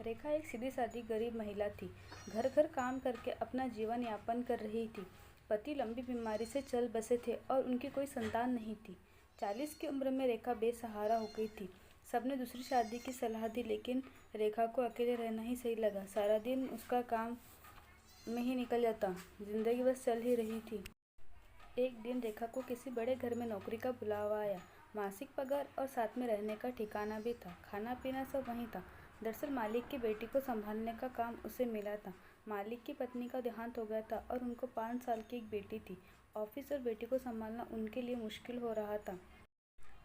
रेखा एक सीधी सादी गरीब महिला थी। घर घर काम करके अपना जीवन यापन कर रही थी। पति लंबी बीमारी से चल बसे थे और उनकी कोई संतान नहीं थी। 40 की उम्र में रेखा बेसहारा हो गई थी। सबने दूसरी शादी की सलाह दी, लेकिन रेखा को अकेले रहना ही सही लगा। सारा दिन उसका काम में ही निकल जाता, जिंदगी बस चल ही रही थी। एक दिन रेखा को किसी बड़े घर में नौकरी का बुलावा आया। मासिक पगार और साथ में रहने का ठिकाना भी था। खाना पीना सब वहीं था। दरअसल मालिक की बेटी को संभालने का काम उसे मिला था। मालिक की पत्नी का देहांत हो गया था और उनको 5 साल की एक बेटी थी। ऑफिस और बेटी को संभालना उनके लिए मुश्किल हो रहा था।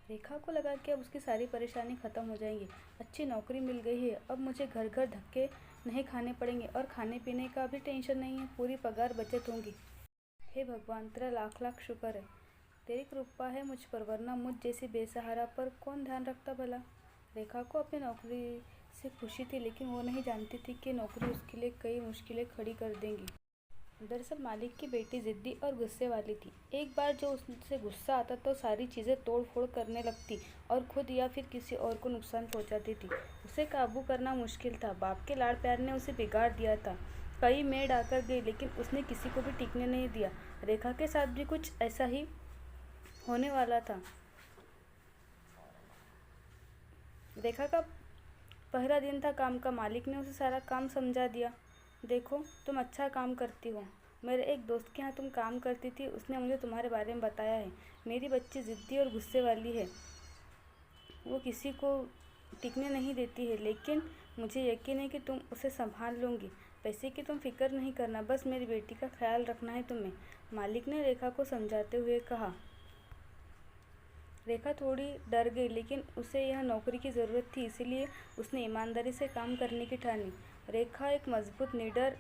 रेखा को लगा कि अब उसकी सारी परेशानी खत्म हो जाएंगी। अच्छी नौकरी मिल गई है, अब मुझे घर घर धक्के नहीं खाने पड़ेंगे और खाने पीने का भी टेंशन नहीं है। पूरी पगार बचत होंगी। हे भगवान, तेरा लाख लाख शुक्र है। तेरी कृपा है मुझ पर, वरना मुझ जैसी बेसहारा पर कौन ध्यान रखता भला। रेखा को अपनी नौकरी से खुशी थी, लेकिन वो नहीं जानती थी कि नौकरी उसके लिए कई मुश्किलें खड़ी कर देंगी। दरअसल मालिक की बेटी जिद्दी और गुस्से वाली थी। एक बार जो उससे गुस्सा आता तो सारी चीज़ें तोड़ फोड़ करने लगती और खुद या फिर किसी और को नुकसान पहुंचाती थी। उसे काबू करना मुश्किल था। बाप के लाड़ प्यार ने उसे बिगाड़ दिया था। कई मेड आकर गई, लेकिन उसने किसी को भी टिकने नहीं दिया। रेखा के साथ भी कुछ ऐसा ही होने वाला था। रेखा का पहला दिन था काम का। मालिक ने उसे सारा काम समझा दिया। देखो, तुम अच्छा काम करती हो। मेरे एक दोस्त के यहाँ तुम काम करती थी, उसने मुझे तुम्हारे बारे में बताया है। मेरी बच्ची जिद्दी और गुस्से वाली है। वो किसी को टिकने नहीं देती है, लेकिन मुझे यकीन है कि तुम उसे संभाल लोगी। पैसे की तुम फिक्र नहीं करना, बस मेरी बेटी का ख्याल रखना है तुम्हें, मालिक ने रेखा को समझाते हुए कहा। रेखा थोड़ी डर गई, लेकिन उसे यह नौकरी की ज़रूरत थी, इसीलिए उसने ईमानदारी से काम करने की ठानी। रेखा एक मजबूत, निडर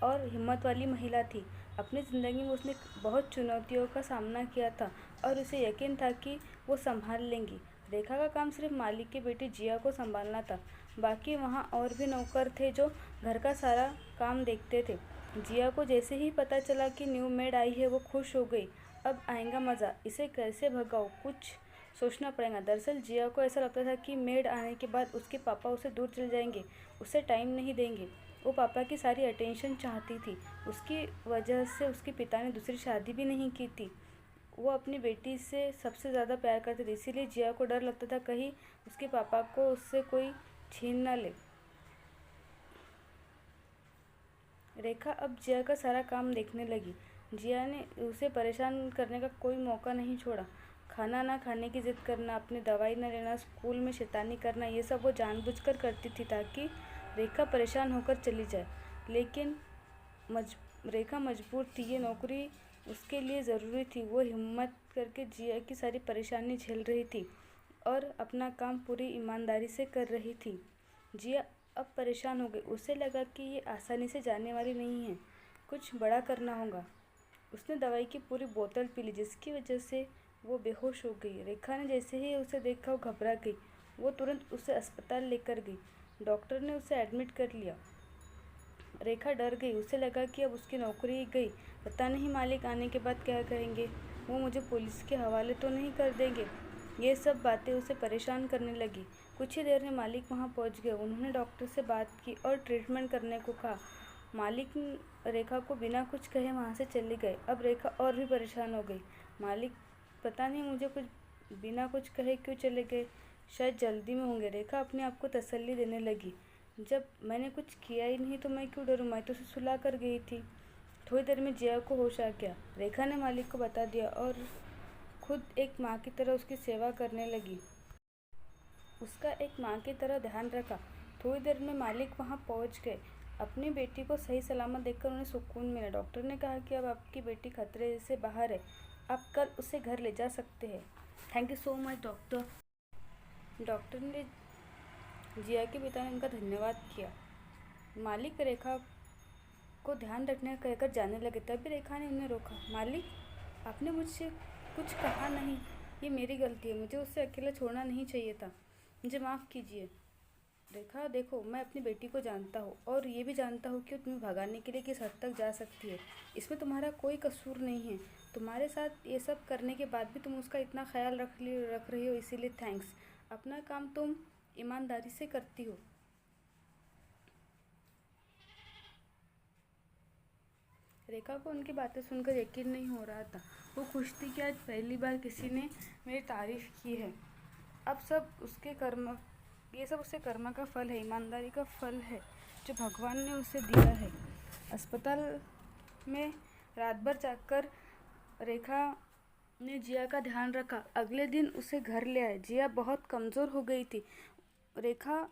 और हिम्मत वाली महिला थी। अपनी ज़िंदगी में उसने बहुत चुनौतियों का सामना किया था और उसे यकीन था कि वो संभाल लेंगी। रेखा का काम सिर्फ मालिक की बेटी जिया को संभालना था। बाकी वहाँ और भी नौकर थे जो घर का सारा काम देखते थे। जिया को जैसे ही पता चला कि न्यू मेड आई है, वो खुश हो गई। अब आएगा मज़ा, इसे कैसे भगाओ, कुछ सोचना पड़ेगा। दरअसल जिया को ऐसा लगता था कि मेड आने के बाद उसके पापा उसे दूर चले जाएंगे, उसे टाइम नहीं देंगे। वो पापा की सारी अटेंशन चाहती थी। उसकी वजह से उसके पिता ने दूसरी शादी भी नहीं की थी। वो अपनी बेटी से सबसे ज़्यादा प्यार करते थे, इसीलिए जिया को डर लगता था कहीं उसके पापा को उससे कोई छीन न ले। रेखा अब जिया का सारा काम देखने लगी। जिया ने उसे परेशान करने का कोई मौका नहीं छोड़ा। खाना ना खाने की जिद करना, अपनी दवाई न लेना, स्कूल में शैतानी करना, ये सब वो जानबूझकर करती थी ताकि रेखा परेशान होकर चली जाए। लेकिन रेखा मजबूर थी। ये नौकरी उसके लिए ज़रूरी थी। वो हिम्मत करके जिया की सारी परेशानी झेल रही थी और अपना काम पूरी ईमानदारी से कर रही थी। जिया अब परेशान हो गई। उसे लगा कि ये आसानी से जाने वाली नहीं है, कुछ बड़ा करना होगा। उसने दवाई की पूरी बोतल पी ली, जिसकी वजह से वो बेहोश हो गई। रेखा ने जैसे ही उसे देखा, वो घबरा गई। वो तुरंत उसे अस्पताल लेकर गई। डॉक्टर ने उसे एडमिट कर लिया। रेखा डर गई। उसे लगा कि अब उसकी नौकरी गई। पता नहीं मालिक आने के बाद क्या कहेंगे, वो मुझे पुलिस के हवाले तो नहीं कर देंगे। ये सब बातें उसे परेशान करने लगी। कुछ ही देर में मालिक वहाँ पहुँच गए। उन्होंने डॉक्टर से बात की और ट्रीटमेंट करने को कहा। मालिक रेखा को बिना कुछ कहे वहाँ से चले गए। अब रेखा और भी परेशान हो गई। मालिक पता नहीं मुझे बिना कुछ कहे क्यों चले गए, शायद जल्दी में होंगे। रेखा अपने आप को तसल्ली देने लगी, जब मैंने कुछ किया ही नहीं तो मैं क्यों डरूं, मैं तो उसे सुला कर गई थी। थोड़ी देर में जिया को होश आ गया। रेखा ने मालिक को बता दिया और खुद एक माँ की तरह उसकी सेवा करने लगी। उसका एक माँ की तरह ध्यान रखा। थोड़ी देर में मालिक वहाँ पहुँच गए। अपनी बेटी को सही सलामत देखकर उन्हें सुकून मिला। डॉक्टर ने कहा कि अब आपकी बेटी खतरे से बाहर है, आप कल उसे घर ले जा सकते हैं। Thank you so much doctor. Doctor ने जिया के पिता ने उनका धन्यवाद किया। मालिक रेखा को ध्यान रखने का कहकर जाने लगे। तभी रेखा ने उन्हें रोका। मालिक, आपने मुझसे कुछ कहा नहीं, ये मेरी गलती है। मुझे उससे अकेला छोड़ना नहीं चाहिए था, मुझे माफ़ कीजिए। रेखा, देखो, मैं अपनी बेटी को जानता हूँ और ये भी जानता हूँ कि तुम्हें भगाने के लिए किस हद तक जा सकती है। इसमें तुम्हारा कोई कसूर नहीं है। तुम्हारे साथ ये सब करने के बाद भी तुम उसका इतना ख्याल रख रही हो, इसीलिए थैंक्स। अपना काम तुम ईमानदारी से करती हो। रेखा को उनकी बातें सुनकर यकीन नहीं हो रहा था। वो खुश थी कि आज पहली बार किसी ने मेरी तारीफ़ की है। अब सब उसके कर्म ये सब उसके कर्म का फल है, ईमानदारी का फल है जो भगवान ने उसे दिया है। अस्पताल में रात भर जागकर रेखा ने जिया का ध्यान रखा। अगले दिन उसे घर ले आए। जिया बहुत कमज़ोर हो गई थी। रेखा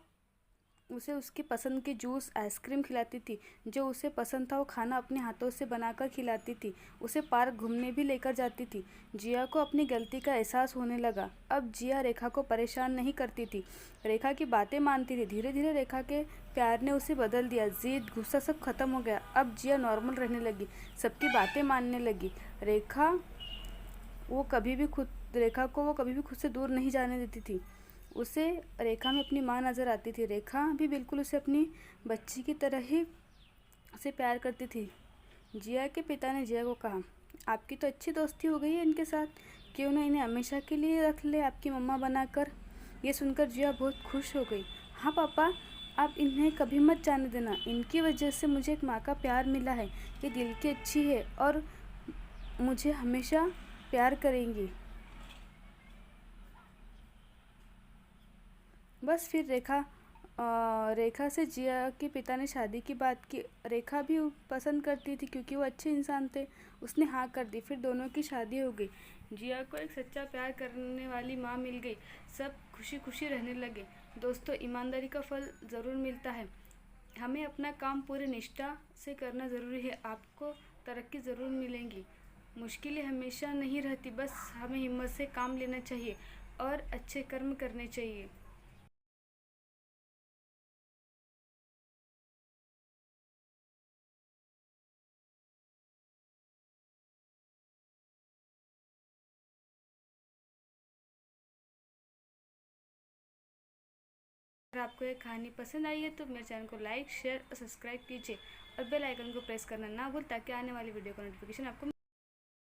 उसे उसकी पसंद के जूस, आइसक्रीम खिलाती थी। जो उसे पसंद था वो खाना अपने हाथों से बनाकर खिलाती थी। उसे पार्क घूमने भी लेकर जाती थी। जिया को अपनी गलती का एहसास होने लगा। अब जिया रेखा को परेशान नहीं करती थी, रेखा की बातें मानती थी। धीरे धीरे रेखा के प्यार ने उसे बदल दिया। जिद, गुस्सा सब खत्म हो गया। अब जिया नॉर्मल रहने लगी, सबकी बातें मानने लगी। रेखा को वो कभी भी खुद से दूर नहीं जाने देती थी। उसे रेखा में अपनी माँ नज़र आती थी। रेखा भी बिल्कुल उसे अपनी बच्ची की तरह ही उसे प्यार करती थी। जिया के पिता ने जिया को कहा, आपकी तो अच्छी दोस्ती हो गई है इनके साथ, क्यों ना इन्हें हमेशा के लिए रख ले आपकी मम्मा बनाकर। ये सुनकर जिया बहुत खुश हो गई। हाँ पापा, आप इन्हें कभी मत जाने देना। इनकी वजह से मुझे एक माँ का प्यार मिला है। ये दिल की अच्छी है और मुझे हमेशा प्यार करेंगी। बस फिर रेखा से जिया के पिता ने शादी की बात की। रेखा भी पसंद करती थी क्योंकि वो अच्छे इंसान थे। उसने हाँ कर दी। फिर दोनों की शादी हो गई। जिया को एक सच्चा प्यार करने वाली माँ मिल गई। सब खुशी खुशी रहने लगे। दोस्तों, ईमानदारी का फल ज़रूर मिलता है। हमें अपना काम पूरी निष्ठा से करना ज़रूरी है। आपको तरक्की ज़रूर मिलेंगी। मुश्किलें हमेशा नहीं रहती, बस हमें हिम्मत से काम लेना चाहिए और अच्छे कर्म करने चाहिए। अगर आपको ये कहानी पसंद आई है तो मेरे चैनल को लाइक, शेयर और सब्सक्राइब कीजिए और बेल आइकन को प्रेस करना ना भूल, ताकि आने वाली वीडियो का नोटिफिकेशन आपको